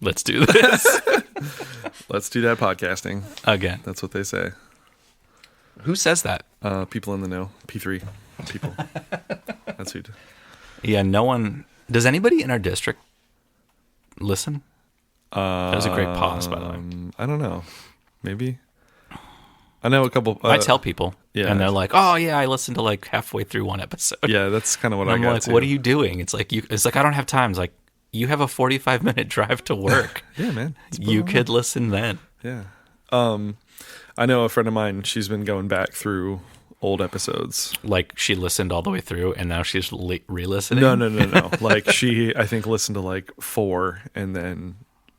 Let's do this. Let's do that podcasting. Again. That's what they say. Who says that? People in the know. P3 people. That's who. Yeah, no one... Does anybody in our district listen? That was a great pause, by the way. I don't know. Maybe. I know a couple... I tell people, yeah. and they're like, oh, yeah, I listened to like halfway through one episode. Yeah, that's kind of what And I I'm got like, too. what are you doing? It's like, I don't have time. It's like, you have a 45-minute drive to work. Yeah, man. You could listen then. Yeah. I know a friend of mine, she's been going back through old episodes. Like, she listened all the way through, and now she's re-listening? No. Like, she, I think, listened to like 4, and then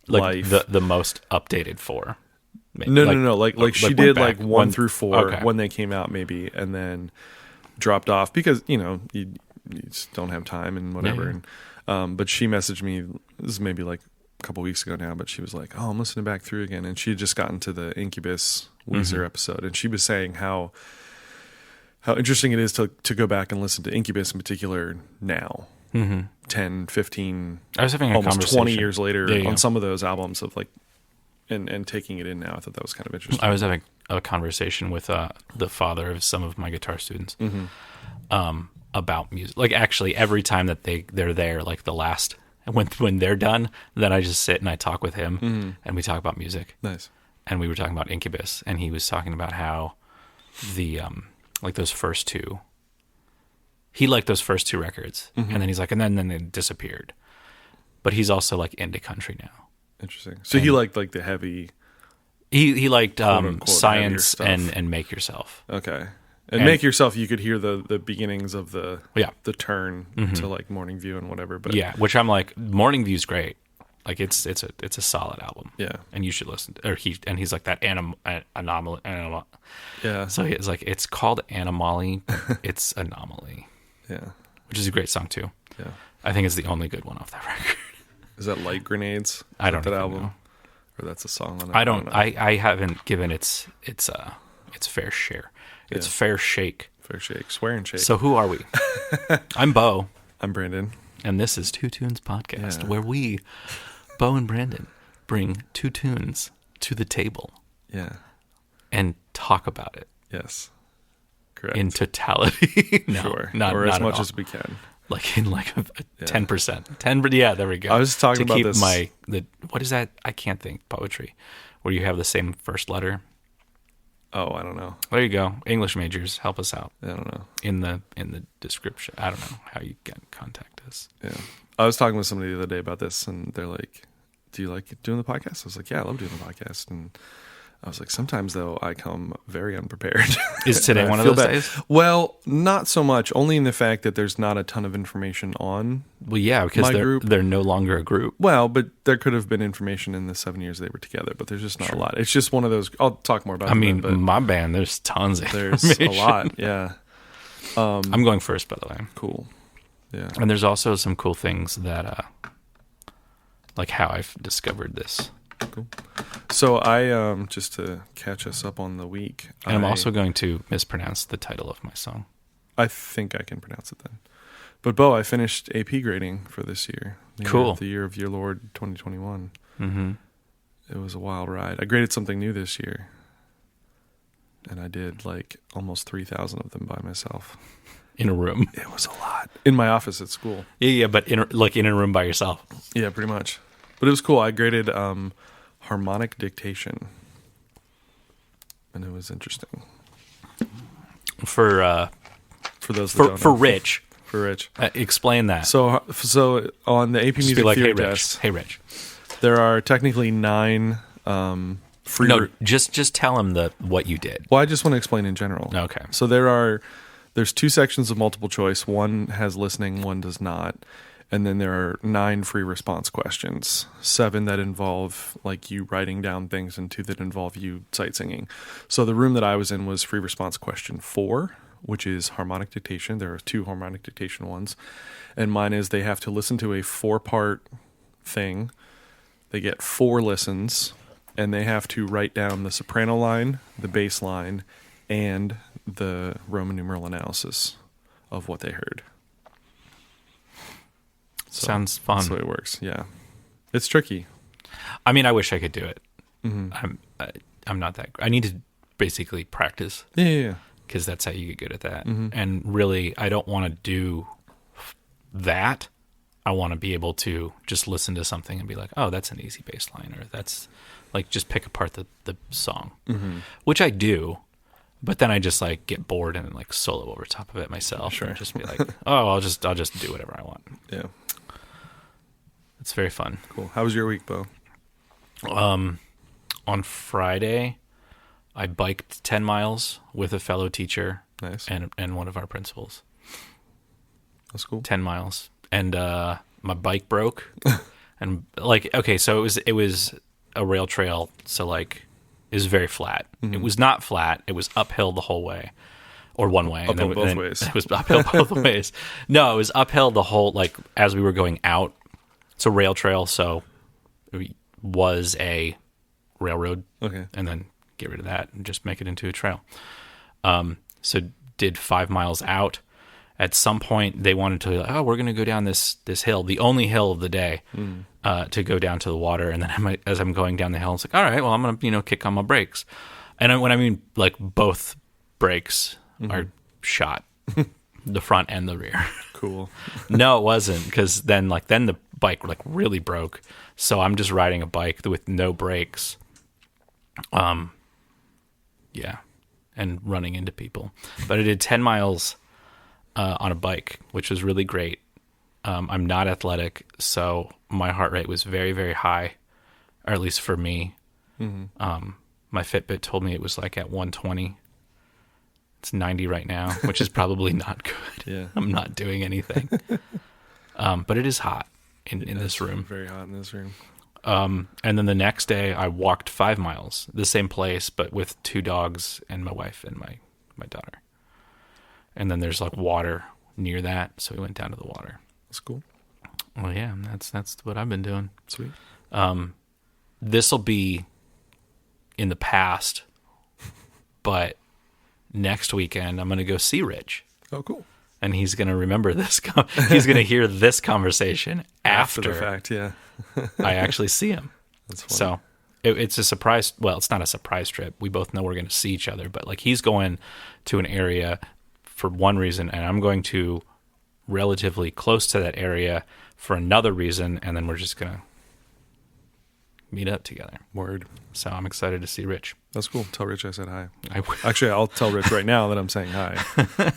like Life. the most updated 4. Maybe. No. Like she did like 1 through 4 okay. when they came out, maybe, and then dropped off because, you just don't have time and whatever. Yeah. And but she messaged me, this is maybe like a couple weeks ago now, but she was like, oh, I'm listening back through again. And she had just gotten to the Incubus Weezer episode, and she was saying how interesting it is to go back and listen to Incubus in particular now. 10, 15, I was having a almost conversation 20 years later Yeah. on some of those albums of like, and taking it in now. I thought that was kind of interesting. I was having a conversation with the father of some of my guitar students about music. Like, actually, every time that they're there, like the last when they're done, then I just sit and I talk with him, and we talk about music. Nice. And we were talking about Incubus, and he was talking about how the like those first 2. He liked those first 2 records, and then he's like, and then they disappeared. But he's also like into country now. Interesting. So he liked like the heavy. He liked unquote, Science heavier stuff. and Make Yourself. Okay. And Make Yourself, you could hear the beginnings of the turn to like Morning View and whatever. But yeah, which I'm like, Morning View's great. Like it's a solid album. Yeah. And you should listen to, he's like that anomaly. Yeah. So he's like, it's called Anomaly. It's Anomaly. Yeah. Which is a great song too. Yeah. I think it's the only good one off that record. Is that Light Grenades? I don't that even album. know. Or that's a song on it? I don't. know. I haven't given its fair share. It's fair shake. Fair shake. Swear and shake. So who are we? I'm Bo. I'm Brandon. And this is Two Tunes Podcast, Yeah. where we, Bo and Brandon, bring 2 tunes to the table Yeah. and talk about it Yes. Correct. in totality. No, sure. not, or not as at much all. as we can. Like in like 10%. 10, but yeah, there we go. I was talking to about keep this. What is that? I can't think. Poetry, where you have the same first letter. Oh, I don't know. There you go. English majors, help us out. I don't know. In the description. I don't know how you can contact us. Yeah. I was talking with somebody the other day about this, and they're like, do you like doing the podcast? I was like, yeah, I love doing the podcast. And I was like, sometimes, though, I come very unprepared. Is today one of those days? Well, not so much, only in the fact that there's not a ton of information on. Well, yeah, because they're no longer a group. Well, but there could have been information in the 7 years they were together, but there's just not a lot. It's just one of those. I'll talk more about it. But my band, there's tons of there's information. a lot, yeah. I'm going first, by the way. Cool. Yeah. And there's also some cool things that, like how I've discovered this. Cool. So I, just to catch us up on the week. And I'm also going to mispronounce the title of my song. I think I can pronounce it then. But Bo, I finished AP grading for this year. Cool. The year of your Lord 2021. Mm-hmm. It was a wild ride. I graded something new this year. And I did like almost 3,000 of them by myself. In a room. It was a lot. In my office at school. Yeah, but in a room by yourself. Yeah, pretty much. But it was cool. I graded harmonic dictation. And it was interesting. For those that don't know. For Rich. For Rich. Explain that. So on the AP Music like, Theory hey, test, Rich. there are technically 9 free... No, just tell him what you did. Well, I just want to explain in general. Okay. So there's 2 sections of multiple choice. One has listening, one does not. And then there are 9 free response questions, 7 that involve like you writing down things and 2 that involve you sight singing. So the room that I was in was free response question 4, which is harmonic dictation. There are 2 harmonic dictation ones. And mine is they have to listen to a 4-part thing. They get 4 listens, and they have to write down the soprano line, the bass line, and the Roman numeral analysis of what they heard. So sounds fun. That's the way it works. Yeah, it's tricky. I mean, I wish I could do it. Mm-hmm. I'm not that. I need to basically practice. Yeah. Because that's how you get good at that. Mm-hmm. And really, I don't want to do that. I want to be able to just listen to something and be like, oh, that's an easy bass line, or that's like just pick apart the song, which I do. But then I just like get bored and like solo over top of it myself. Sure. And just be like, oh, I'll just do whatever I want. Yeah. It's very fun. Cool. How was your week, Bo? On Friday, I biked 10 miles with a fellow teacher. Nice. And one of our principals. That's cool. 10 miles. And my bike broke. And like, okay, so it was a rail trail, so like it was very flat. It was not flat. It was uphill the whole way. Or one way. Uphill both ways. It was uphill both ways. No, it was uphill the whole, like, as we were going out. It's a rail trail, so it was a railroad. Okay. And then get rid of that and just make it into a trail. So did 5 miles out. At some point, they wanted to, we're going to go down this hill, the only hill of the day, to go down to the water. And then as I'm going down the hill, it's like, all right, well, I'm going to, kick on my brakes. And when I mean, like, both brakes are shot, the front and the rear. Cool. No, it wasn't, because then the bike, like, really broke. So I'm just riding a bike with no brakes. Yeah, and running into people. But I did 10 miles on a bike, which was really great. I'm not athletic, so my heart rate was very, very high, or at least for me. My Fitbit told me it was like at 120. It's 90 right now, which is probably not good. Yeah. I'm not doing anything. But it is hot in this room. Very hot in this room. And then the next day I walked 5 miles, the same place, but with 2 dogs and my wife and my daughter. And then there's like water near that, so we went down to the water. That's cool. Well, yeah, that's what I've been doing. Sweet. This will be in the past, but next weekend I'm going to go see Rich. Oh, cool. And he's going to remember this. He's going to hear this conversation after the fact, yeah. I actually see him. That's funny. So it's a surprise. Well, it's not a surprise trip. We both know we're going to see each other, but like he's going to an area for one reason, and I'm going to relatively close to that area for another reason, and then we're just going to meet up together. Word. So I'm excited to see Rich. That's cool. Tell Rich I said hi. I Actually, I'll tell Rich right now that I'm saying hi.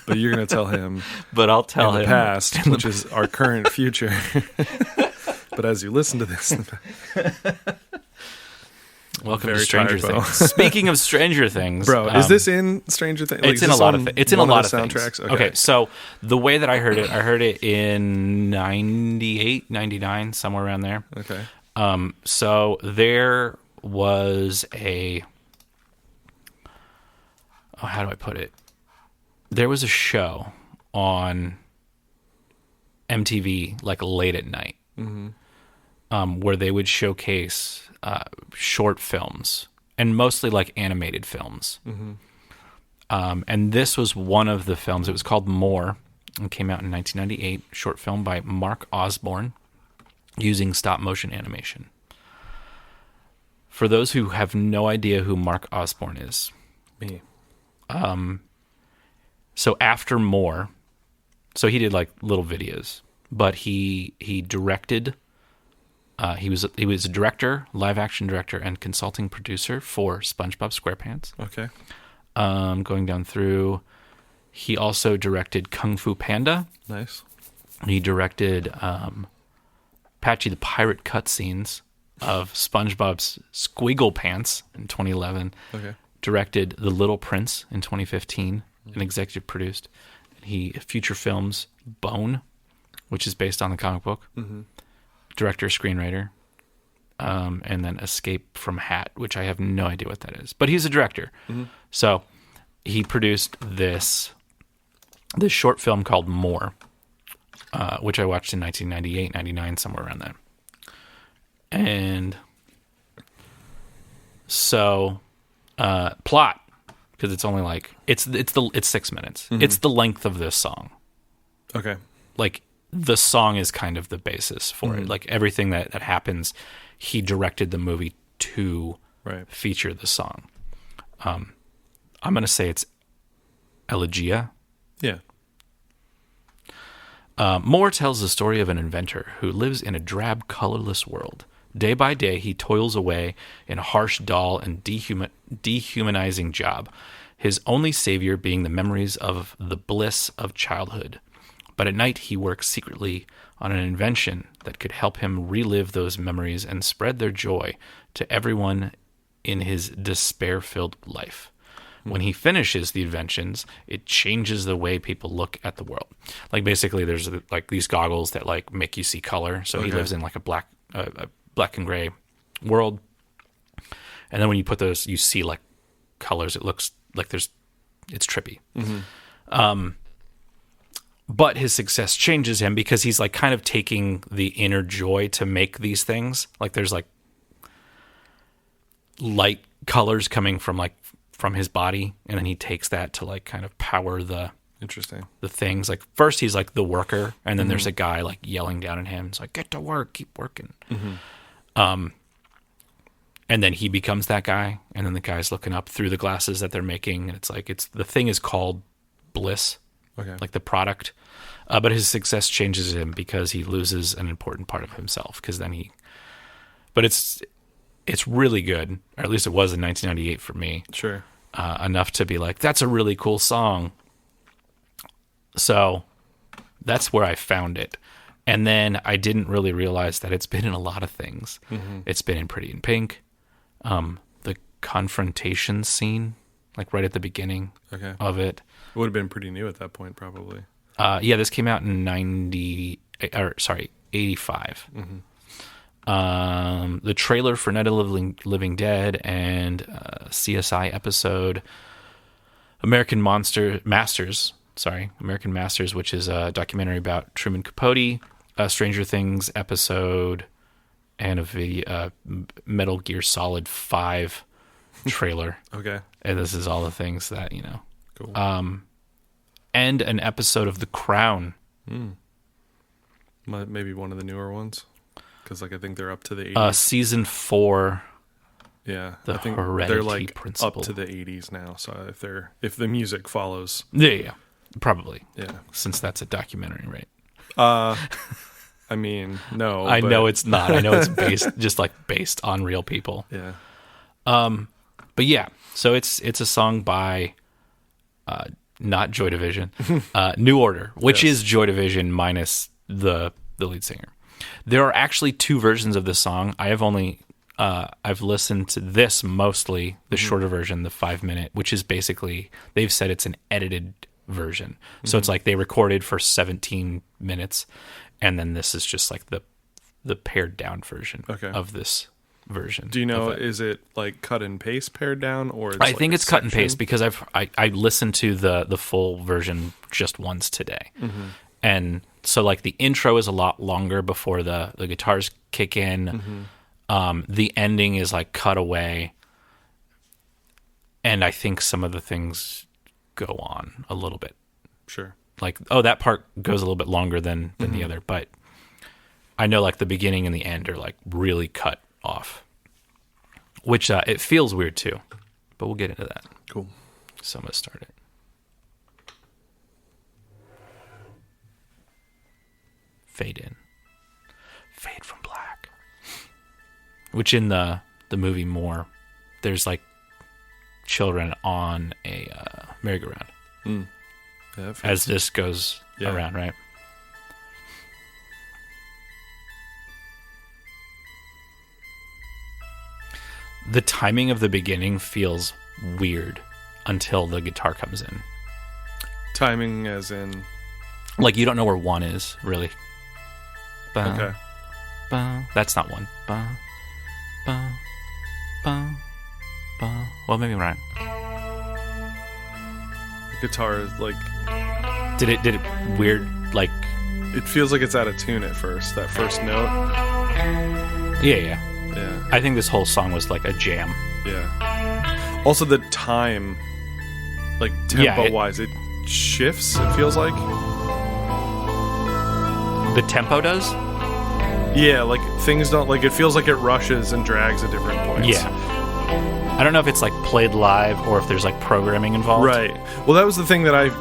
But you're going to tell him. But I'll tell in him the past, which is our current future. But as you listen to this, welcome very to Stranger tired, Bo. Things. Speaking of Stranger Things, bro, is this in Stranger Things? Like, it's in a lot of it's in a lot of soundtracks. things. Okay, so the way that I heard it in 98, 99, somewhere around there. Okay. So there was how do I put it? There was a show on MTV like late at night, where they would showcase short films and mostly like animated films. And this was one of the films. It was called More and came out in 1998. Short film by Mark Osborne using stop motion animation. For those who have no idea who Mark Osborne is, Me. So after More, so he did like little videos, but he directed. He was a director, live action director, and consulting producer for SpongeBob SquarePants. Okay. Going down through, he also directed Kung Fu Panda. Nice. He directed Patchy the Pirate cutscenes of SpongeBob's Squiggle Pants in 2011. Okay. Directed The Little Prince in 2015 and executive produced. He feature films Bone, which is based on the comic book. Director, screenwriter, and then Escape from Hat, which I have no idea what that is. But he's a director. So he produced this short film called More, which I watched in 1998, 99, somewhere around there. And so plot, because it's only like it's 6 minutes. It's the length of this song. Okay. Like the song is kind of the basis for it. Like everything that happens, he directed the movie to feature the song. I'm going to say it's Elegia. Yeah. Moore tells the story of an inventor who lives in a drab, colorless world. Day by day, he toils away in a harsh, dull, and dehumanizing job, his only savior being the memories of the bliss of childhood. But at night, he works secretly on an invention that could help him relive those memories and spread their joy to everyone in his despair-filled life. When he finishes the inventions, it changes the way people look at the world. Like basically, there's like these goggles that like make you see color. So he lives in like a black and gray world, and then when you put those, you see like colors. It looks like it's trippy. But his success changes him because he's like kind of taking the inner joy to make these things. Like there's like light colors coming from his body, and then he takes that to like kind of power the things. Like first he's like the worker, and then there's a guy like yelling down at him. It's like, get to work, keep working. And then he becomes that guy, and then the guy's looking up through the glasses that they're making, and it's like the thing is called bliss, like the product. But his success changes him because he loses an important part of himself. But it's really good, or at least it was in 1998 for me. Sure. Enough to be like, that's a really cool song. So that's where I found it. And then I didn't really realize that it's been in a lot of things. It's been in Pretty in Pink, the confrontation scene, like right at the beginning of it. It would have been pretty new at that point, probably. Yeah, this came out in 85. The trailer for Night of the Living Dead and CSI episode American Masters, which is a documentary about Truman Capote, Stranger Things episode, and a Metal Gear Solid 5 trailer. And this is all the things that, Cool. And an episode of The Crown. Maybe one of the newer ones. Because I think they're up to the 80s. Season 4. Yeah, I think Heredity they're like principle. up to the 80s now. So if the music follows, yeah, probably. Yeah, since that's a documentary, right? I mean, no, I know it's not. I know it's based on real people. Yeah. But yeah, so it's a song by not Joy Division, New Order, which is Joy Division minus the lead singer. There are actually two versions of this song. I've listened to this mostly, the shorter version, the 5-minute, which is basically, they've said it's an edited version. So it's like they recorded for 17 minutes, and then this is just like the pared down version of this version. Do you know, is it like cut and paste pared down, or I think it's cut and paste because I listened to the full version just once today. And so like the intro is a lot longer before the guitars kick in. The ending is like cut away, and I think some of the things go on a little bit. Sure. Like, that part goes a little bit longer than the other, but I know like the beginning and the end are like really cut off, which it feels weird too, but we'll get into that. Cool. So I'm going to start it. Fade in. Fade from black. Which in the movie More, there's like children on a merry-go-round. Yeah, as this goes around, right? The timing of the beginning feels weird until the guitar comes in. Timing as in? Like you don't know where 1 is, really. Okay. That's not 1. Well, maybe I'm right. The guitar is like... Did it weird, like... It feels like it's out of tune at first, that first note. Yeah. Yeah. I think this whole song was like a jam. Yeah. Also the time, like tempo-wise, it shifts, it feels like. The tempo does? Yeah, like things don't, like it feels like it rushes and drags at different points. Yeah. I don't know if it's like played live or if there's like programming involved. Right. Well, that was the thing that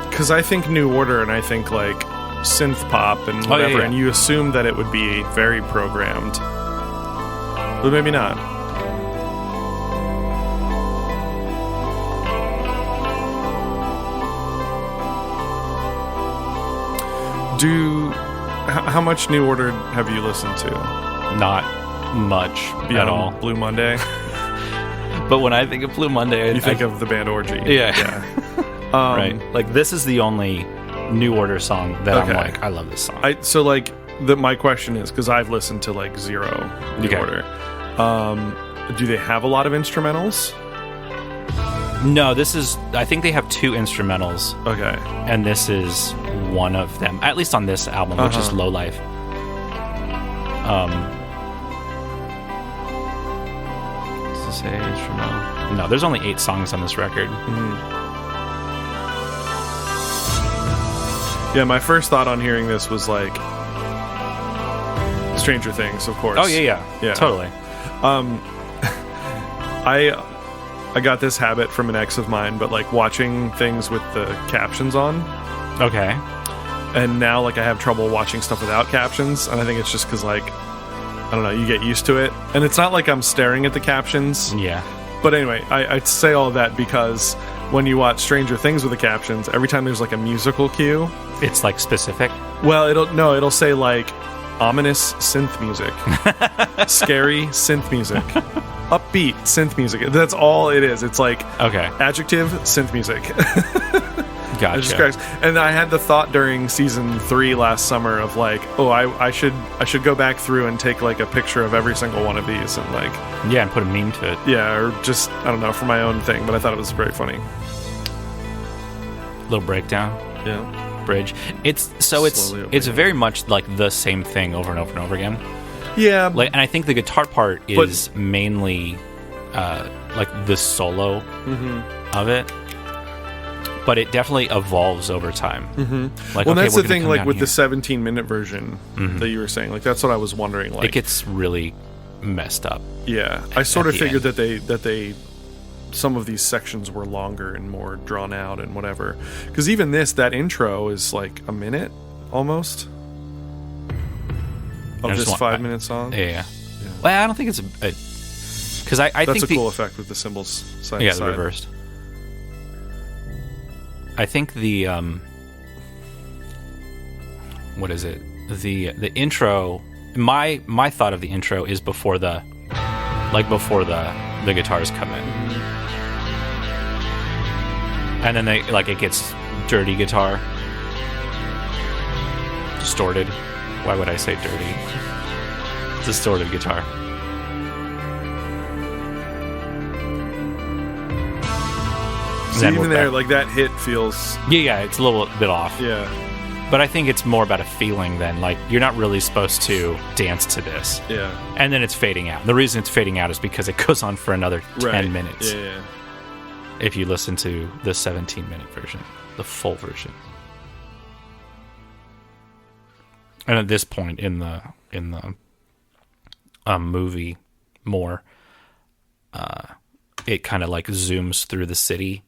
because I think New Order and I think like synth pop and whatever, and you assume that it would be very programmed, but maybe not. How much New Order have you listened to? Not much Beyond at all. Blue Monday. But when I think of Blue Monday, You think of the band Orgy. Yeah. Right. Like, this is the only New Order song that I'm like, I love this song. My question is, because I've listened to like zero New Order. Do they have a lot of instrumentals? No, I think they have 2 instrumentals. Okay. And this is one of them, at least on this album, which is Low Life. Does it say instrumental? No, there's only 8 songs on this record. Mm-hmm. Yeah, my first thought on hearing this was like Stranger Things, of course. Oh, yeah. Totally. I got this habit from an ex of mine, but like watching things with the captions on. Okay. And now like I have trouble watching stuff without captions, and I think it's just because like, I don't know, you get used to it. And it's not like I'm staring at the captions. Yeah. But anyway, I say all of that because when you watch Stranger Things with the captions, every time there's like a musical cue, it's like specific. Well, it'll say like ominous synth music, scary synth music, upbeat synth music. That's all it is. It's like adjective synth music. Gotcha. And I had the thought during season 3 last summer of like, I should go back through and take like a picture of every single one of these and like and put a meme to it. Yeah, or just I don't know, for my own thing. But I thought it was very funny. Little breakdown. Yeah. Bridge. It's very much like the same thing over and over and over again. Yeah. Like, and I think the guitar part is mainly like the solo of it. But it definitely evolves over time. Mm-hmm. Like, that's the thing. Like with the 17-minute version that you were saying, like that's what I was wondering. Like it gets really messed up. Yeah, I sort of figured that they some of these sections were longer and more drawn out and whatever. Because even that intro is like a minute almost of this 5-minute song. Yeah. Well, I don't think it's because I that's think a cool effect with the cymbals side to side. The reversed. I think the what is it? The intro. My thought of the intro is before the guitars come in, and then it gets dirty guitar, distorted. Why would I say dirty? Distorted guitar. So even there, like that hit feels... Yeah, it's a little bit off. Yeah. But I think it's more about a feeling than, like, you're not really supposed to dance to this. Yeah. And then it's fading out. The reason it's fading out is because it goes on for another 10 minutes. Yeah. If you listen to the 17-minute version, the full version. And at this point in the movie more, it kind of like zooms through the city,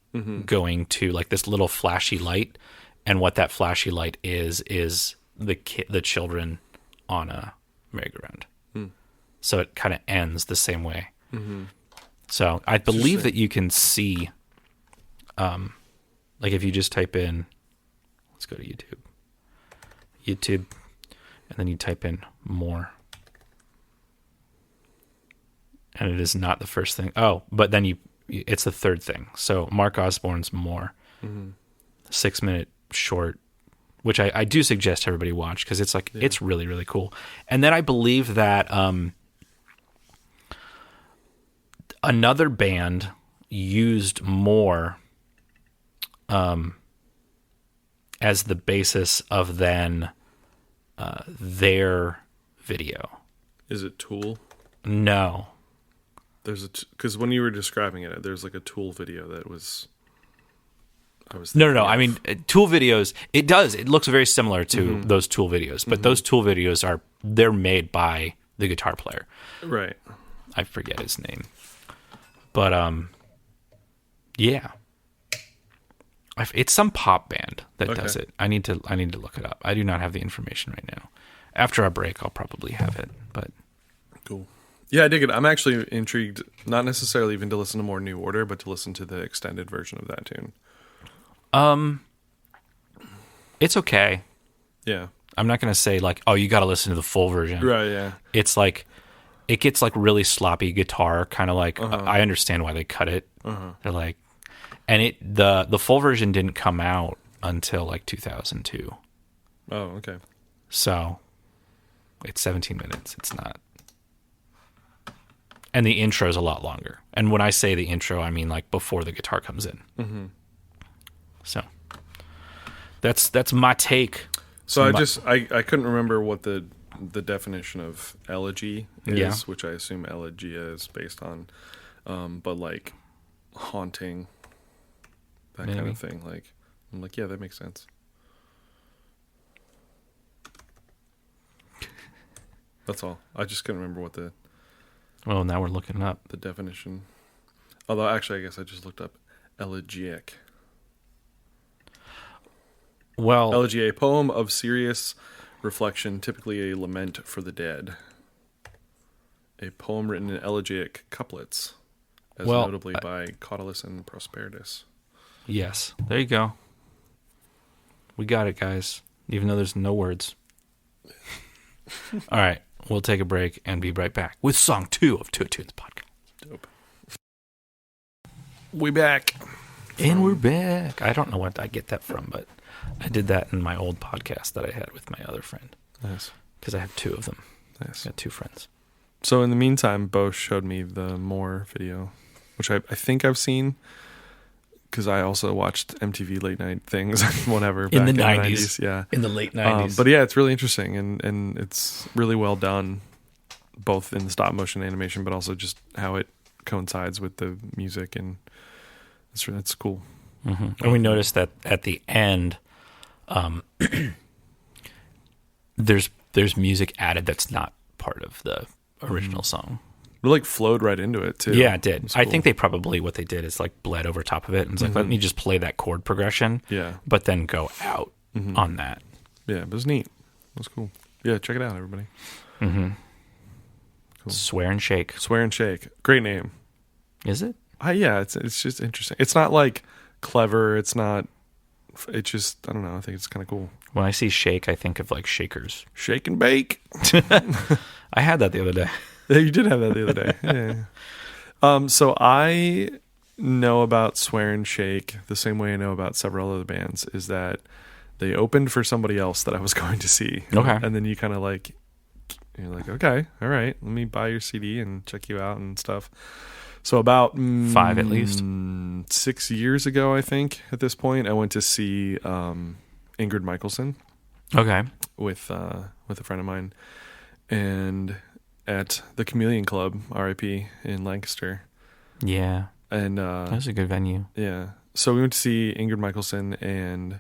going to like this little flashy light, and what that flashy light is the children on a merry-go-round. So it kind of ends the same way. So I believe that you can see, like if you just type in, let's go to YouTube, and then you type in more. And it is not the first thing. Oh, but then it's the third thing. So Mark Osborne's More, 6-minute short, which I do suggest everybody watch because it's like it's really, really cool. And then I believe that another band used More as the basis of then their video. Is it Tool? No. There's because when you were describing it, there's like a Tool video that was, No. I mean, Tool videos. It does. It looks very similar to those Tool videos, but those Tool videos they're made by the guitar player. Right. I forget his name, but yeah, it's some pop band that does it. I need to look it up. I do not have the information right now. After our break, I'll probably have it. But cool. Yeah, I dig it. I'm actually intrigued, not necessarily even to listen to more New Order, but to listen to the extended version of that tune. It's okay. Yeah. I'm not going to say like, oh, you got to listen to the full version. Right, yeah. It's like, it gets like really sloppy guitar, kind of like, I understand why they cut it. They're like, and the full version didn't come out until like 2002. Oh, okay. So it's 17 minutes. It's not. And the intro is a lot longer. And when I say the intro, I mean like before the guitar comes in. So that's my take. So I couldn't remember what the definition of elegy is, which I assume Elegia is based on, but like haunting, that kind of thing. Like, I'm like, yeah, that makes sense. That's all. I just couldn't remember what Well, now we're looking up the definition. Although, actually, I guess I just looked up elegiac. Well, Elegy, a poem of serious reflection, typically a lament for the dead. A poem written in elegiac couplets, as notably by Catullus and Prosperitus. Yes, there you go. We got it, guys, even though there's no words. All right, we'll take a break and be right back with song 2 of Two Tunes Podcast. Dope. We back. And we're back. I don't know what I get that from, but I did that in my old podcast that I had with my other friend. Nice. Because I have 2 of them. Nice. I got 2 friends. So in the meantime, Bo showed me the More video, which I think I've seen, because I also watched MTV late night things, whatever. In the 90s. Yeah. In the late 90s. But yeah, it's really interesting, and it's really well done, both in the stop motion animation, but also just how it coincides with the music, and it's cool. And we noticed that at the end, there's music added that's not part of the original song. It like flowed right into it too. Yeah, it did. I think what they did is like bled over top of it and it's like, let me just play that chord progression. Yeah. But then go out on that. Yeah, it was neat. It was cool. Yeah, check it out, everybody. Cool. Swear and Shake. Great name. Is it? Yeah, it's just interesting. It's not like clever. It's just, I don't know. I think it's kind of cool. When I see shake, I think of like shakers. Shake and bake. I had that the other day. Yeah, you did have that the other day. Yeah. So I know about Swear and Shake the same way I know about several other bands, is that they opened for somebody else that I was going to see. Okay. And then you kind of like, you're like, okay, all right, let me buy your CD and check you out and stuff. So about 5 at least 6 years ago, I think at this point, I went to see Ingrid Michaelson. Okay. With a friend of mine, and at the Chameleon Club, R.I.P. in Lancaster. Yeah. And that was a good venue. Yeah. So we went to see Ingrid Michaelson, and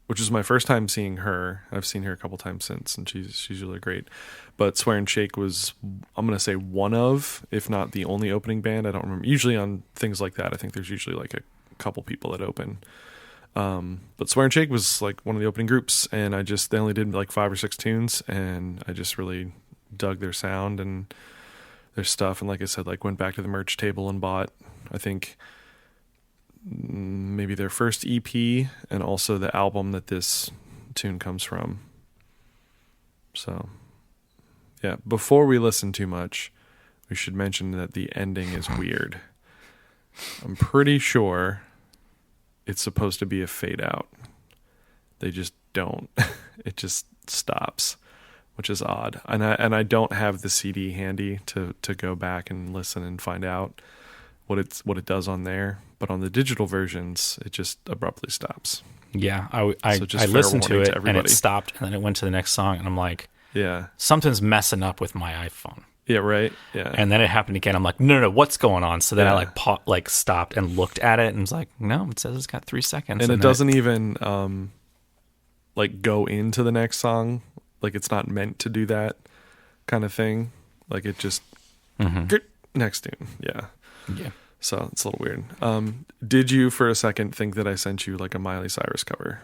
which was my first time seeing her. I've seen her a couple times since, and she's really great. But Swear and Shake was, I'm going to say, one of, if not the only opening band. I don't remember. Usually on things like that, I think there's usually like a couple people that open. But Swear and Shake was like one of the opening groups, and they only did like 5 or 6 tunes, and I just really dug their sound and their stuff. And like I said, like went back to the merch table and bought, I think, maybe their first EP and also the album that this tune comes from. So yeah, before we listen too much, we should mention that the ending is weird. I'm pretty sure it's supposed to be a fade out. They just don't. It just stops, which is odd. And I don't have the CD handy to go back and listen and find out what it does on there. But on the digital versions, it just abruptly stops. Yeah, I listened to it and it stopped, and then it went to the next song, and I'm like, yeah, something's messing up with my iPhone. Yeah, right. Yeah. And then it happened again. I'm like, no, what's going on? So then I like stopped and looked at it and was like, no, it says it's got 3 seconds. And it doesn't even like go into the next song. Like it's not meant to do that kind of thing. Like it just next tune. Yeah. Yeah. So it's a little weird. Did you for a second think that I sent you like a Miley Cyrus cover?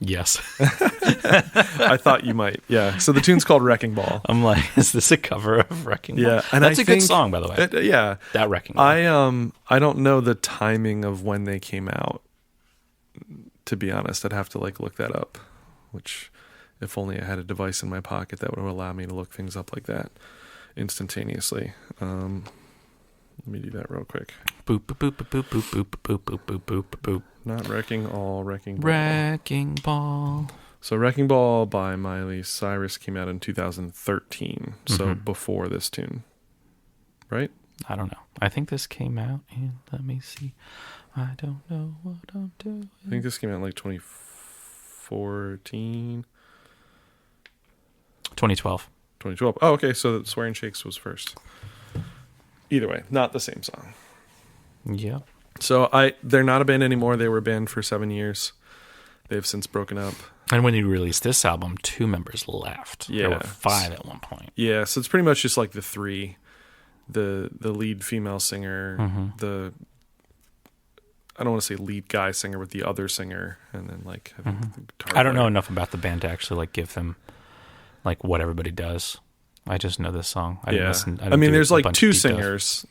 Yes. I thought you might. Yeah. So the tune's called Wrecking Ball. I'm like, is this a cover of Wrecking Ball? Yeah. And that's a good song, by the way. Yeah. That Wrecking Ball. I don't know the timing of when they came out. To be honest, I'd have to like look that up, which if only I had a device in my pocket that would allow me to look things up like that instantaneously. Let me do that real quick. Boop, boop, boop, boop, boop, boop, boop, boop, boop, boop, boop. Not Wrecking All, Wrecking Ball. Wrecking Ball. So Wrecking Ball by Miley Cyrus came out in 2013, so before this tune, right? I don't know. I think this came out in, let me see. I don't know what I'm doing. I think this came out in like 2014. 2012. 2012. Oh, okay, so Swearing Shakes was first. Either way, not the same song. Yeah. So they're not a band anymore. They were a band for 7 years. They've since broken up. And when you released this album, 2 members left. Yeah. There were 5 at one point. Yeah, so it's pretty much just like the 3. The lead female singer, the I don't want to say lead guy singer, but the other singer, and then like I think the guitar I don't know player. enough about the band to actually like give them like what everybody does. I just know this song. I didn't listen. I mean, there's like 2 details. singers,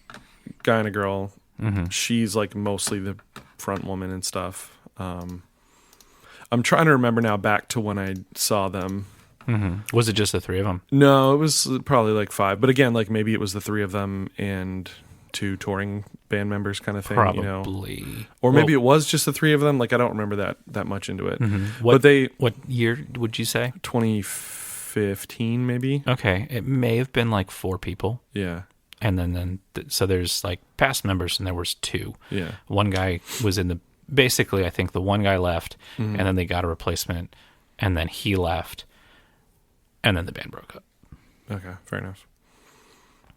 guy and a girl. She's like mostly the front woman and stuff. I'm trying to remember now back to when I saw them. Was it just the 3 of them? No, it was probably like 5. But again, like maybe it was the 3 of them and 2 touring band members kind of thing. Probably. You know? Or maybe it was just the 3 of them. Like I don't remember that much into it. What year would you say? 2015 maybe. Okay, it may have been like 4 people. Yeah. And then so there's like past members, and there was 2. Yeah. One guy was in the basically. I think the one guy left, and then they got a replacement, and then he left, and then the band broke up. Okay, fair enough.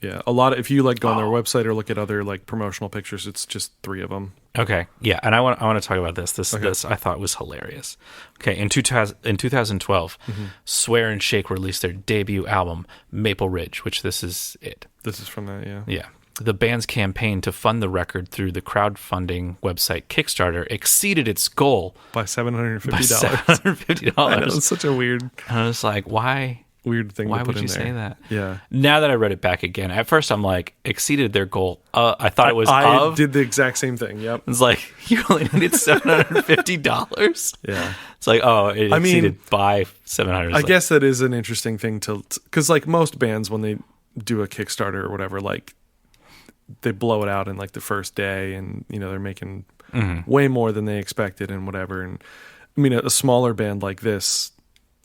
Yeah, a lot of, if you like go on their website or look at other like promotional pictures, it's just 3 of them. Okay, yeah, and I want to talk about this. This I thought was hilarious. Okay, in 2012, Swear and Shake released their debut album Maple Ridge, which this is it. This is from that, yeah. Yeah. The band's campaign to fund the record through the crowdfunding website Kickstarter exceeded its goal by $750. $750. I know, it's such a weird. And I was like, why? Weird thing Why to put would in you there. say that? Yeah. Now that I read it back again, at first I'm like, exceeded their goal. I thought it was I did the exact same thing. Yep. It's like, you only needed $750. Yeah. It's like, it exceeded by $700. I guess that is an interesting thing because like most bands, when they do a Kickstarter or whatever, like they blow it out in like the first day, and you know they're making way more than they expected and whatever. And I mean, a smaller band like this,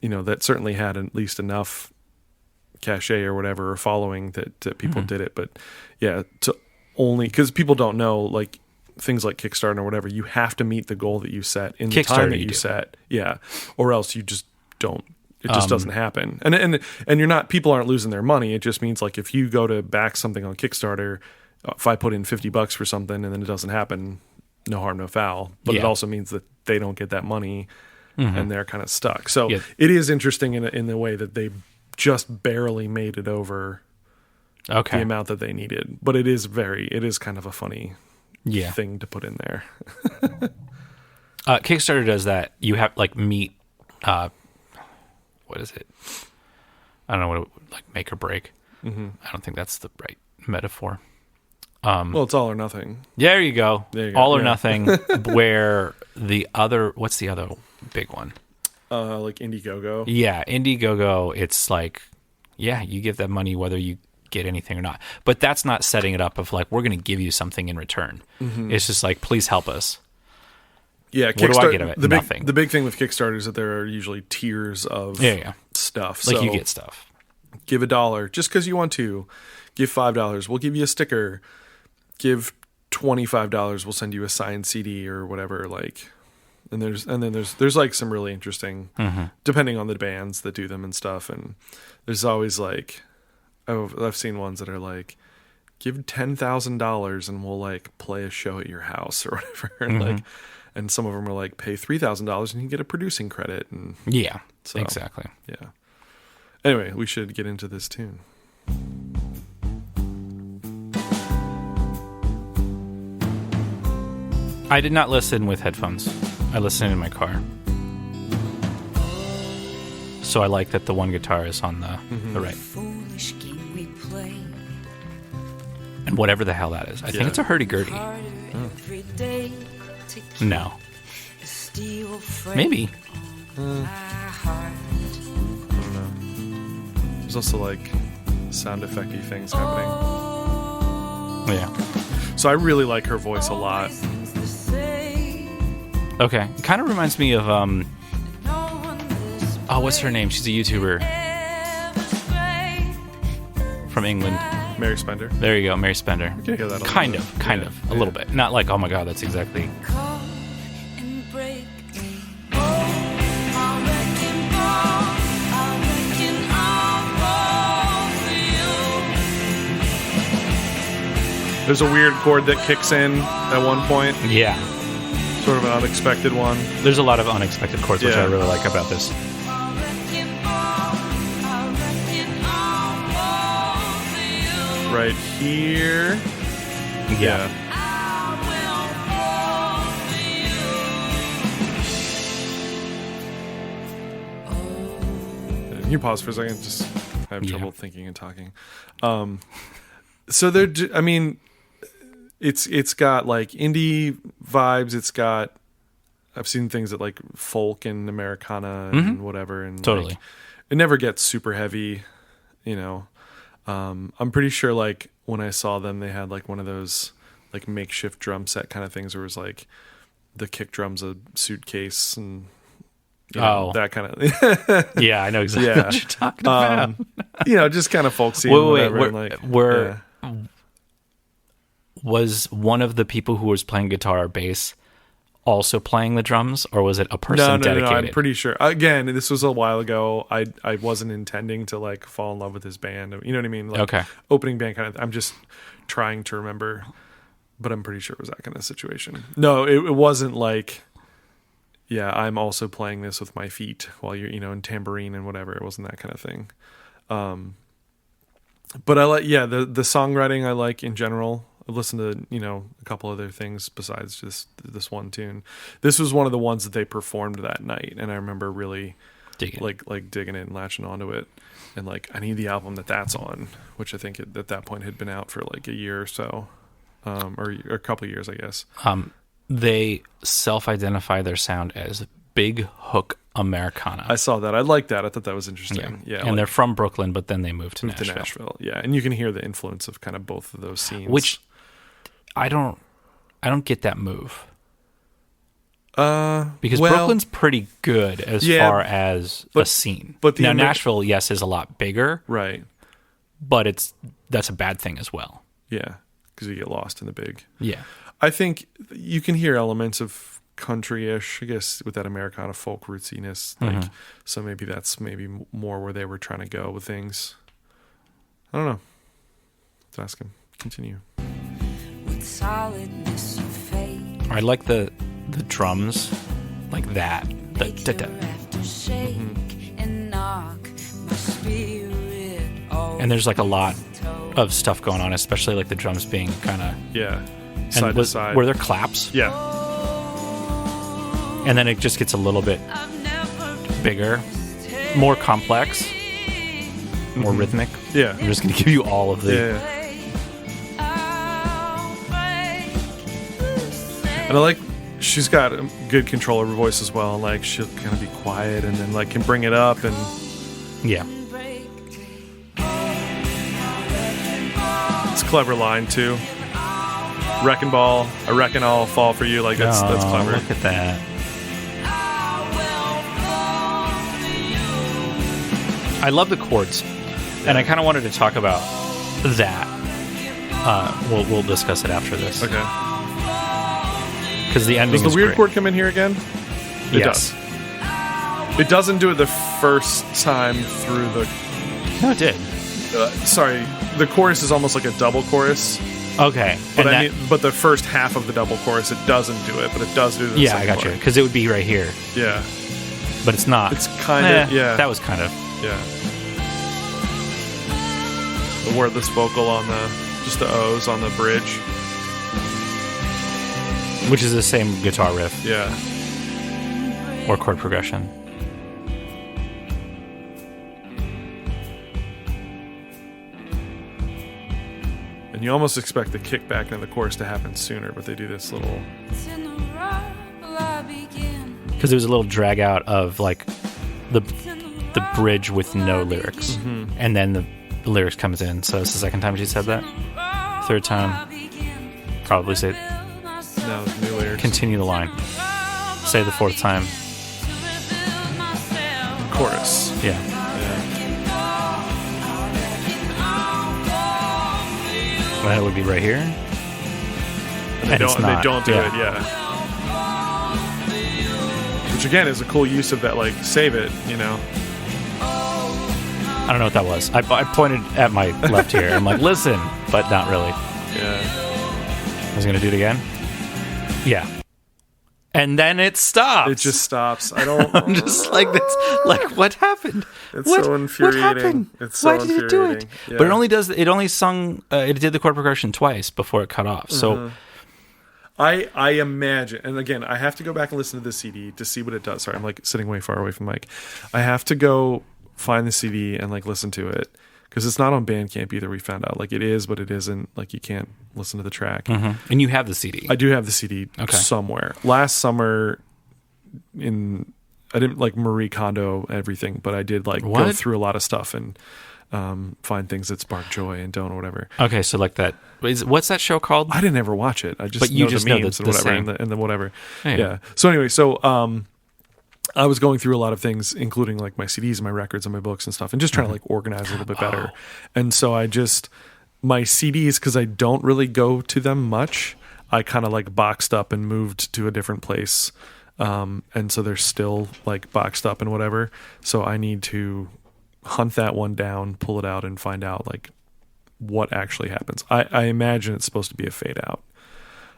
you know, that certainly had at least enough cachet or whatever, or following that people did it. But yeah, to only because people don't know, like things like Kickstarter or whatever, you have to meet the goal that you set in the time that you set. Yeah, or else you just don't. It just doesn't happen. And you're not, people aren't losing their money. It just means like if you go to back something on Kickstarter, if I put in $50 for something and then it doesn't happen, no harm, no foul. But it also means that they don't get that money and they're kind of stuck. So it is interesting in the way that they just barely made it over the amount that they needed. But it is kind of a funny thing to put in there. Kickstarter does that. You have like meet, what is it? I don't know what like make or break. I don't think that's the right metaphor. Well, it's all or nothing. There you go. There you go. All or nothing. Where what's the other big one? Like Indiegogo. Yeah, Indiegogo. It's like, you give that money whether you get anything or not. But that's not setting it up of like, we're going to give you something in return. It's just like, please help us. Yeah, what do I get of it? Nothing. The big thing with Kickstarter is that there are usually tiers of stuff. Like so you get stuff. Give $1 just because you want to. Give $5. We'll give you a sticker. Give $25. We'll send you a signed CD or whatever. Like, and then there's like some really interesting, depending on the bands that do them and stuff. And there's always like, I've seen ones that are like, give $10,000 and we'll like play a show at your house or whatever. And like, and some of them are like, pay $3,000 and you can get a producing credit. And Yeah, so, exactly. Yeah. Anyway, we should get into this tune. I did not listen with headphones. I listened in my car. So I like that the one guitar is on the right. And whatever the hell that is. I think it's a hurdy-gurdy. No. Maybe. I don't know. There's also like sound effect-y things happening. Yeah. So I really like her voice a lot. Okay. Kind of reminds me of, what's her name? She's a YouTuber from England. Mary Spender. There you go, Mary Spender. You can hear that a Kind little of, bit. kind Yeah, of. A little bit. Not like, oh my god, that's exactly... There's a weird chord that kicks in at one point. Yeah. Sort of an unexpected one. There's a lot of unexpected chords, which I really like about this. Right here. Yeah. Can you pause for a second? Just I have trouble thinking and talking. So I mean, it's got like indie vibes. It's got, I've seen things that like folk and Americana and whatever, and Totally. like, it never gets super heavy, you know. I'm pretty sure like when I saw them, they had like one of those like makeshift drum set kind of things where it was like the kick drum's a suitcase and that kind of Yeah, I know exactly what you're talking about. you know, just kind of folksy. Was one of the people who was playing guitar or bass also playing the drums, or was it a person dedicated? No, I'm pretty sure. Again, this was a while ago. I wasn't intending to like fall in love with his band. You know what I mean? Like, okay. Opening band kind of. I'm just trying to remember, but I'm pretty sure it was that kind of situation. No, it wasn't like, yeah, I'm also playing this with my feet while you're, in tambourine and whatever. It wasn't that kind of thing. But I like, the songwriting I like in general. I've listened to, a couple other things besides just this one tune. This was one of the ones that they performed that night, and I remember really digging it and latching onto it. And like, I need the album that's on, which I think at that point had been out for like a year or so, or a couple of years, I guess. They self-identify their sound as Big Hook Americana. I saw that. I like that. I thought that was interesting. Yeah, and they're from Brooklyn, but then they moved to Nashville. Yeah, and you can hear the influence of kind of both of those scenes. Which I don't get that move. Because Brooklyn's pretty good as far as a scene. But Nashville, yes, is a lot bigger. Right. But that's a bad thing as well. Yeah, because you get lost in the big. Yeah. I think you can hear elements of country-ish, I guess, with that Americana folk rootsiness. Like, so maybe that's more where they were trying to go with things. I don't know. Let's ask him. Continue. Solidness of fate. I like the drums, like that. And there's like a lot of stuff going on, especially like the drums being kind of side to side. Were there claps? Yeah. And then it just gets a little bit bigger, more complex, more rhythmic. Yeah. I'm just going to give you all of the. Yeah. And I like, she's got a good control of her voice as well. Like, she'll kind of be quiet and then like can bring it up and yeah. It's a clever line too. Wrecking ball, I reckon I'll fall for you. Like that's clever. Look at that. I love the chords, and I kind of wanted to talk about that. We'll discuss it after this. Okay. Because the ending does the weird great. chord come in here again? It does. It doesn't do it the first time through the. No, it did. sorry, the chorus is almost like a double chorus. Okay. But but the first half of the double chorus, it doesn't do it, but it does do the yeah, second I got part. you. Because it would be right here. Yeah. But it's not. It's kind of, yeah. That was kind of. Yeah. The wordless vocal on just the O's on the bridge. Which is the same guitar riff. Yeah. Or chord progression. And you almost expect the kickback in the chorus to happen sooner, but they do this little... Because there was a little drag out of like the bridge with no lyrics. Mm-hmm. And then the lyrics comes in. So it's the second time she said that. Third time, probably say No, new lyrics. continue the line. Say the fourth time. Chorus. Yeah. Well, that would be right here. And they don't do Yeah. it, yeah. Which again is a cool use of that, like, save it, you know. I don't know what that was. I pointed at my left here. I'm like, listen, but not really. Yeah. I was going to do it again. Yeah. And then it stops. It just stops. I don't... I'm just like this. Like, what happened? It's so infuriating. What happened? It's so Why did it do it? infuriating. Yeah. But it only sung, it did the chord progression twice before it cut off. So I imagine, and again, I have to go back and listen to the CD to see what it does. Sorry, I'm like sitting way far away from the mic. I have to go find the CD and like listen to it because it's not on Bandcamp either. We found out like it is, but it isn't. Like you can't listen to the track. And you have the CD. I do have the CD somewhere. Last summer, I didn't like Marie Kondo everything, but I did like go through a lot of stuff and find things that spark joy and don't or whatever. Okay, so like that. What's that show called? I didn't ever watch it. I just but you know just the know memes the and whatever saying. and the whatever. Yeah. So anyway, I was going through a lot of things, including like my CDs and my records and my books and stuff, and just trying to like organize a little bit better. And so my CDs, because I don't really go to them much, I kind of like boxed up and moved to a different place. And so they're still like boxed up and whatever. So I need to hunt that one down, pull it out, and find out like what actually happens. I imagine it's supposed to be a fade out.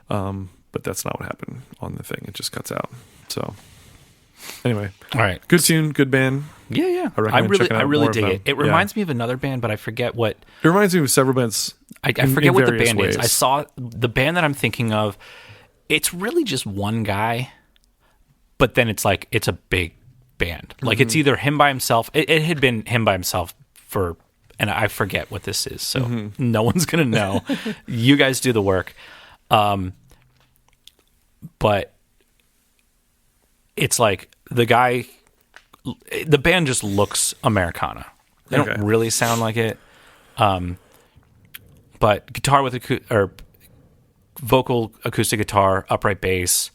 But that's not what happened on the thing. It just cuts out. So anyway, all right, good tune, good band. Yeah. I really dig it. It reminds me of another band, but I forget what. It reminds me of several bands. I forget what the band ways. is. I saw the band that I'm thinking of. It's really just one guy, but then it's like it's a big band. Like it's either him by himself. It had been him by himself and I forget what this is. So no one's gonna know. You guys do the work. But it's like the band just looks Americana. They don't really sound like it. But guitar with vocal, acoustic guitar, upright bass,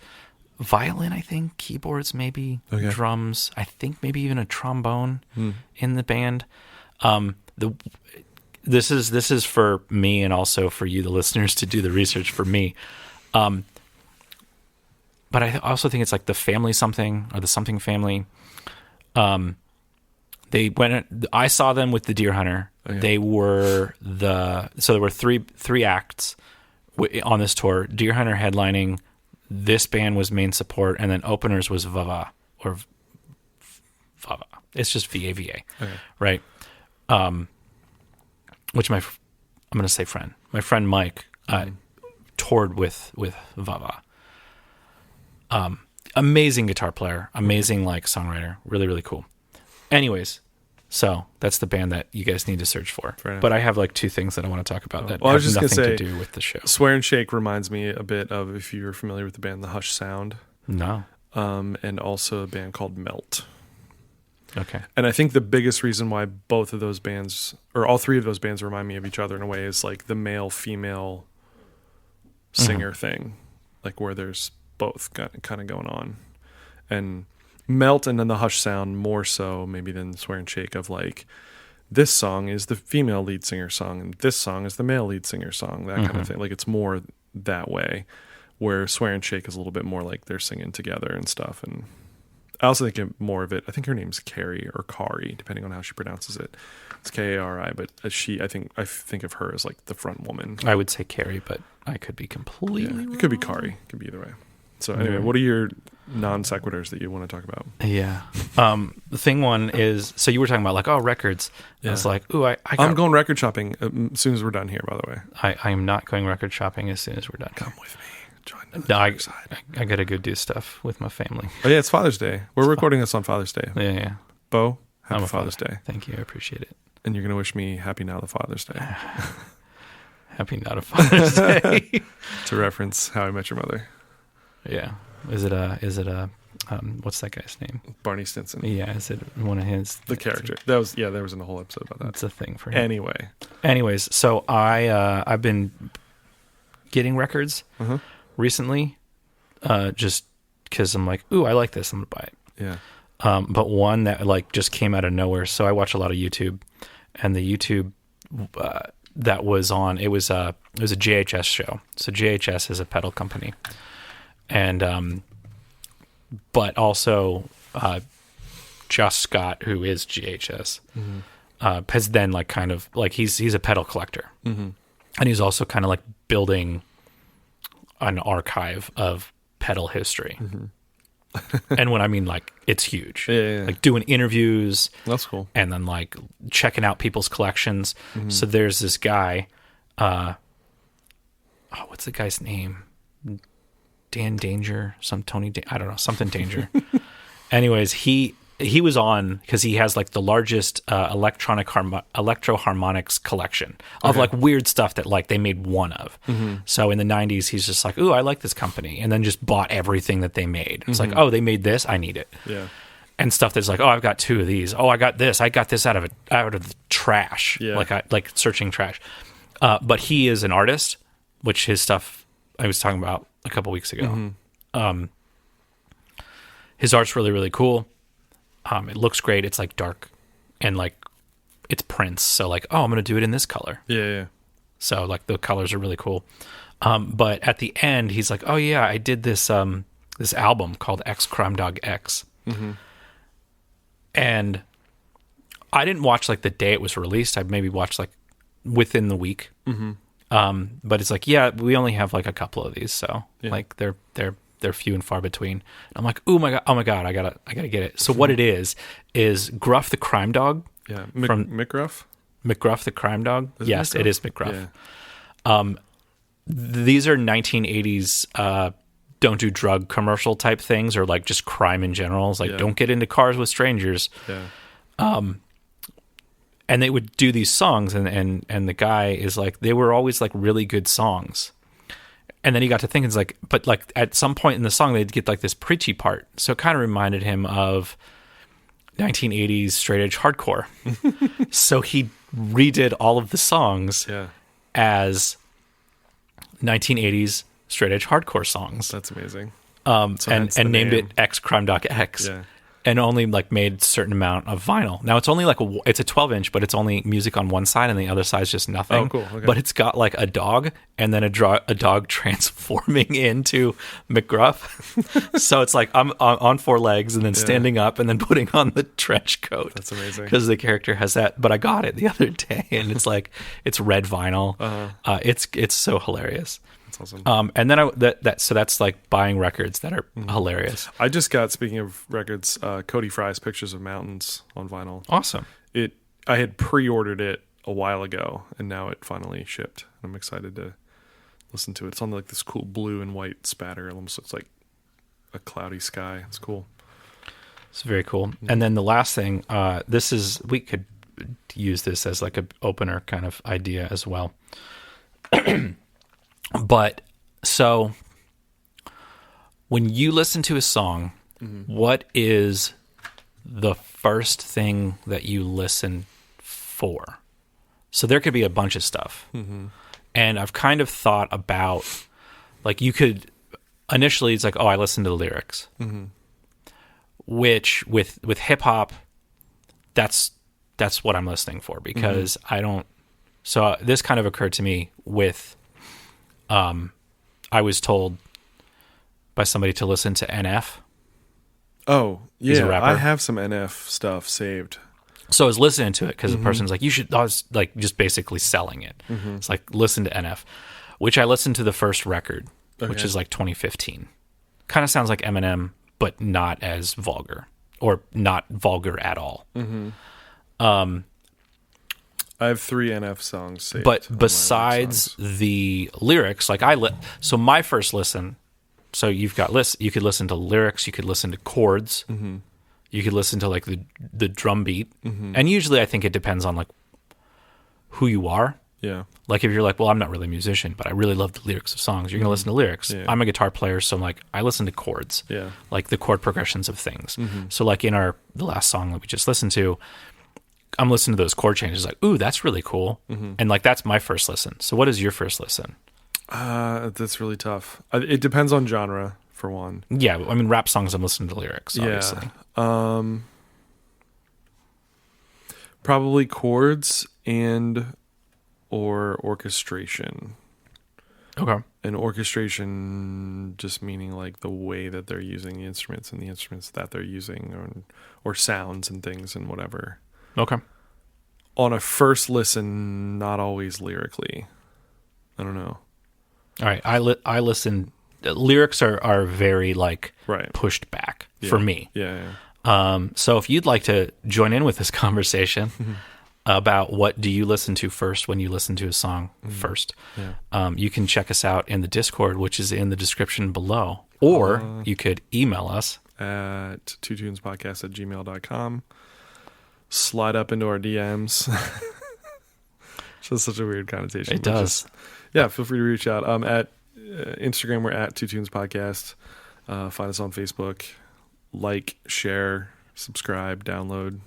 violin, I think, keyboards, maybe drums. I think maybe even a trombone in the band. This is for me and also for you, the listeners, to do the research for me. But I also think it's like the Family Something or the Something Family. I saw them with the Deer Hunter. Okay. They were so there were three acts on this tour. Deer Hunter headlining. This band was main support, and then openers was Vava or Vava. It's just VAVA, right? Which I'm going to say friend. My friend Mike toured with Vava. Amazing guitar player, amazing like songwriter, really, really cool. Anyways, so that's the band that you guys need to search for. But I have like two things that I want to talk about that have nothing to do with the show. Swear and Shake reminds me a bit of, if you're familiar with the band The Hush Sound. No. And also a band called Melt. Okay. And I think the biggest reason why both of those bands, or all three of those bands, remind me of each other in a way is like the male-female singer thing, like where there's both kind of going on. And Melt and then the Hush Sound more so maybe than Swear and Shake, of like, this song is the female lead singer song and this song is the male lead singer song, that kind of thing. Like it's more that way, where Swear and Shake is a little bit more like they're singing together and stuff. And I also think more of it. I think her name's Carrie or Kari, depending on how she pronounces it. It's Kari, but I think of her as like the front woman. I would say Carrie, but I could be completely wrong. It could be Kari. It could be either way. So anyway, what are your non sequiturs that you want to talk about? Yeah. The thing one is, so you were talking about like, records. Yeah. I was like, I'm going record shopping as soon as we're done here, by the way. I am not going record shopping as soon as we're done. Come with me. Join the dark side. I got to go do stuff with my family. Oh yeah, it's Father's Day. We're recording this on Father's Day. Yeah. Bo, happy Father's Day. Thank you. I appreciate it. And you're going to wish me happy now the Father's Day. Happy not a Father's Day. To reference How I Met Your Mother. Yeah. Is it what's that guy's name? Barney Stinson. Yeah, is it one of his? The character. There was a whole episode about that. It's a thing for him. Anyways, so I've been getting records recently, just because I'm like, I like this, I'm gonna buy it. Yeah. But one that like just came out of nowhere. So I watch a lot of YouTube, and the YouTube that was on, it was a JHS show. So JHS is a pedal company. And, but also, Josh Scott, who is GHS, has then like kind of like, he's a pedal collector, and he's also kind of like building an archive of pedal history. And when I mean like, it's huge, like doing interviews. That's cool. And then like checking out people's collections. So there's this guy, what's the guy's name? Dan Danger, I don't know, something Danger. Anyways, he was on because he has like the largest electro-harmonics collection of like weird stuff that like they made one of. So in the 90s, he's just like, I like this company, and then just bought everything that they made. It's like, they made this, I need it. Yeah. And stuff that's like, I've got 2 of these. I got this out of the trash. Yeah. Like searching trash. But he is an artist, which his stuff I was talking about a couple weeks ago. His art's really, really cool. It looks great. It's like dark and like it's prints. So like, I'm going to do it in this color. Yeah. So like the colors are really cool. But at the end, he's like, I did this this album called X Crime Dog X. And I didn't watch like the day it was released. I maybe watched like within the week. But it's like, we only have like a couple of these, so like they're few and far between. And I'm like, oh my god, I gotta get it. So what it is Gruff the Crime Dog. Yeah, from McGruff. McGruff the Crime Dog. Yes, it is McGruff. Yeah. These are 1980s don't do drug commercial type things, or like just crime in general. It's like don't get into cars with strangers. Yeah. And they would do these songs, and the guy is like, they were always like really good songs. And then he got to thinking, it's like, but like at some point in the song, they'd get like this preachy part. So it kind of reminded him of 1980s straight edge hardcore. So he redid all of the songs as 1980s straight edge hardcore songs. That's amazing. And named it X Crime Dog X. Yeah. And only like made a certain amount of vinyl. Now it's only like it's a 12-inch, but it's only music on one side, and the other side is just nothing. Oh, cool. Okay. But it's got like a dog, and then a dog transforming into McGruff. So it's like I'm on 4 legs, and then standing up, and then putting on the trench coat. That's amazing. Because the character has that. But I got it the other day, and it's like it's red vinyl. It's so hilarious. That's awesome. And then so that's like buying records that are hilarious. I just got, speaking of records, Cody Fry's Pictures of Mountains on vinyl. Awesome. I had pre-ordered it a while ago, and now it finally shipped. I'm excited to listen to it. It's on like this cool blue and white spatter. It almost looks like a cloudy sky. It's cool. It's very cool. And then the last thing, we could use this as like an opener kind of idea as well. But so when you listen to a song, what is the first thing that you listen for? So there could be a bunch of stuff. And I've kind of thought about, like, you could initially, it's like, I listen to the lyrics, which with hip hop, that's what I'm listening for, because I don't. So this kind of occurred to me with. I was told by somebody to listen to NF, Oh, He's a yeah. rapper. I have some NF stuff saved. So I was listening to it because the person's like, you should, I was like just basically selling it. It's like, listen to NF, which I listened to the first record, which is like 2015. Kind of sounds like Eminem, but not as vulgar or not vulgar at all. I have 3 NF songs saved. But on my besides songs. the lyrics, like so my first listen, so you've got you could listen to lyrics, you could listen to chords, you could listen to like the drum beat, and usually I think it depends on like who you are. Yeah. Like if you're like, well, I'm not really a musician, but I really love the lyrics of songs, you're gonna listen to lyrics. Yeah. I'm a guitar player, so I'm like, I listen to chords, like the chord progressions of things. So like in the last song that we just listened to, I'm listening to those chord changes, like, ooh, that's really cool, and like that's my first listen. So what is your first listen? That's really tough. It depends on genre, for one. Yeah, I mean, rap songs, I'm listening to lyrics, obviously. Yeah. Probably chords and or orchestration. Okay. And orchestration just meaning like the way that they're using the instruments and the instruments that they're using, or sounds and things and whatever. Okay. On a first listen, not always lyrically. I don't know. All right. I listen. Lyrics are very like pushed back for me. Yeah. So if you'd like to join in with this conversation about what do you listen to first when you listen to a song first, you can check us out in the Discord, which is in the description below, or you could email us at twotunespodcast@gmail.com. Slide up into our DMs. Just such a weird connotation. It does. Feel free to reach out. At Instagram, we're at Two Tunes Podcast. Find us on Facebook. Like, share, subscribe, download.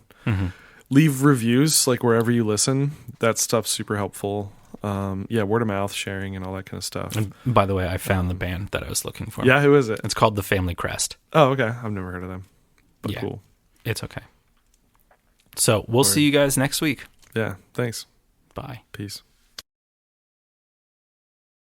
Leave reviews, like wherever you listen. That stuff's super helpful. Word of mouth, sharing, and all that kind of stuff. And by the way, I found the band that I was looking for. Yeah, who is it? It's called The Family Crest. Oh, okay. I've never heard of them. But Yeah. cool. It's okay. So we'll see you guys next week. Yeah, thanks. Bye. Peace.